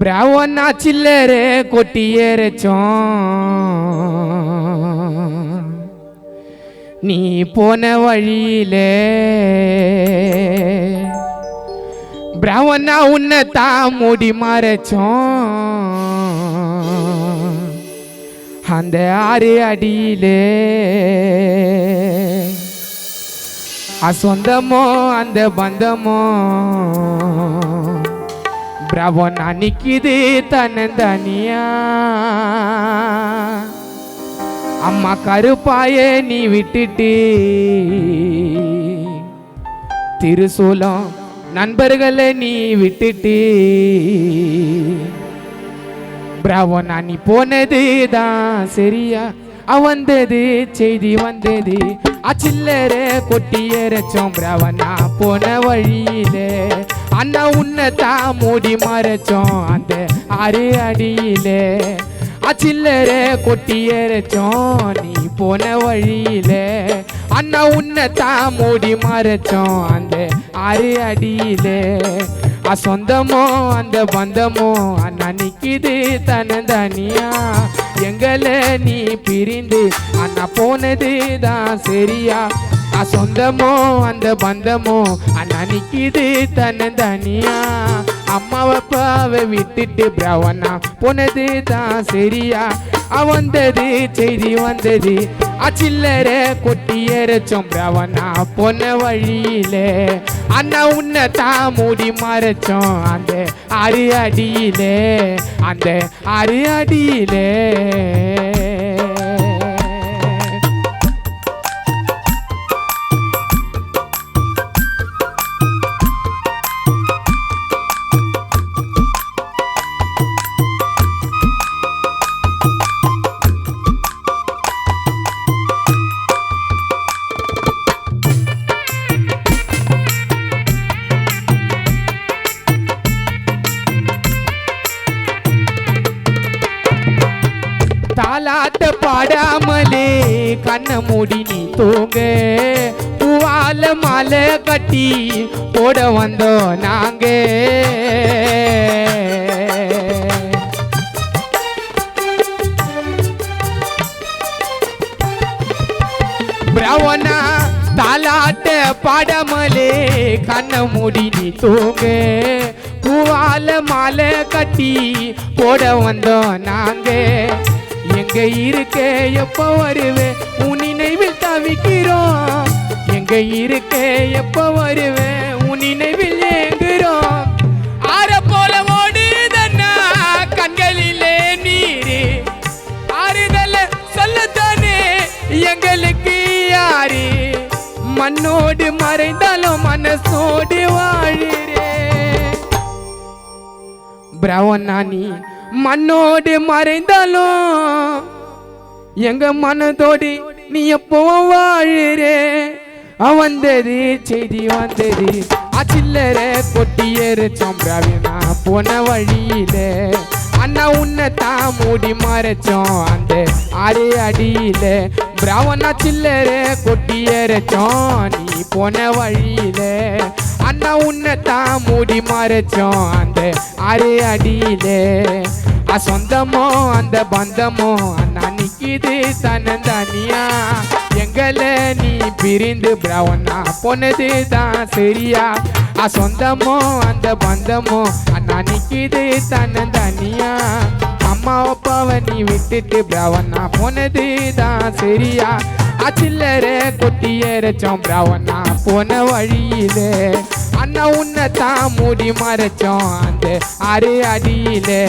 பிராவன்னா சில்லறை கொட்டியேறச்சோம் நீ போன வழியிலே பிராவன்னா உன்னை தான் மூடி மறைச்சோம் அந்த ஆறு அடியிலே சொந்தமோ அந்த பந்தமோ பிராவன்னா நிக்குது தன்னந்தனியா அம்மா கருப்பாயே நீ விட்டுட்டு திருசூலம் நண்பர்களை நீ விட்டுட்டு பிராவன்னா நீ போனது தான் சரியா வந்தது செய்தி வந்தது அச்சில்லறை கொட்டியேறச்சோம் பிராவன்னா போன வழியிலே அண்ணா உன்னை தான் மூடி மறைச்சோம் அந்த ஆறு அடியிலே அச்சில்லறை கொட்டியேறச்சோம் நீ போன வழியிலே அண்ணா உன்னை தான் மூடி மறைச்சோம் அந்த ஆறு அடியிலே சொந்தமோ அந்த பந்தமோ அண்ணா நிக்குது தனதனியா எங்களை நீ பிரிந்து அண்ணா போனது தான் சரியா சொந்தமோ அந்த பந்தமோ அண்ணா நிக்குது தனதனியா அம்மாவை அப்பாவை விட்டுட்டு பிராவன்னா போனது தான் சரியா வந்தது செய்தி வந்தது அச்சில்லறை கொட்டியேறச்சோம் பிராவன்னா போன வழியிலே அண்ணா உன்னை தான் மூடி மறைச்சோம் அந்த ஆறு அடியிலே அந்த ஆறு அடியிலே தாலாட்ட பாடாமலே கண்ண மூடி நீ தூங்க பூவால மாலை கட்டி போட வந்தோம் நாங்க பிராவன்னா தாலாட்ட பாடாமலே கண்ண மூடி நீ தூங்க பூவால மாலை கட்டி போட வந்தோம் நாங்க எங்க இருக்க எப்ப வருவே உன் நினைவில் தவிக்கிறோம் எங்க இருக்க எப்ப வருவே உன் நினைவில் ஏங்குறோம் ஆற போல ஓடுதன்னா கண்களிலே நீரு ஆறுதல சொல்லத்தானே எங்களுக்கு யாரு மண்ணோடு மறைந்தாலும் மனசோடு வாழுறே பிராவன்னா நீ மண்ணோடு மறைந்தாலும் எங்க மனதோடு நீ எப்போ வாழுறே வந்தது செய்தி வந்தது அச்சில்லறை கொட்டியேறச்சோம் பிராவன்னா போன வழியிலே அண்ணா உன்னை தான் மூடி மறைச்சோம் அந்த ஆறு அடியிலே பிராவன்னா சில்லறை கொட்டியேறச்சோம் நீ போன வழியிலே அண்ணா உன்னை தான் மூடி மறைச்சோம் அந்த ஆறு அடியிலே சொந்தமோ அந்த பந்தமோ அண்ணா நிக்குது தன்னந்தனியா எங்களை நீ பிரிந்து பிராவன்னா போனது தான் சரியா சொந்தமோ அந்த பந்தமோ அண்ணா நிக்குது தன்னந்தனியா அம்மா அப்பாவை நீ விட்டுட்டு பிராவன்னா போனது தான் சரியா அச்சில்லறை கொட்டியேறச்சோம் பிராவன்னா போன வழியிலே அண்ணா உன்னை தான் மூடி மறைச்சோம் அந்த ஆறு அடியிலே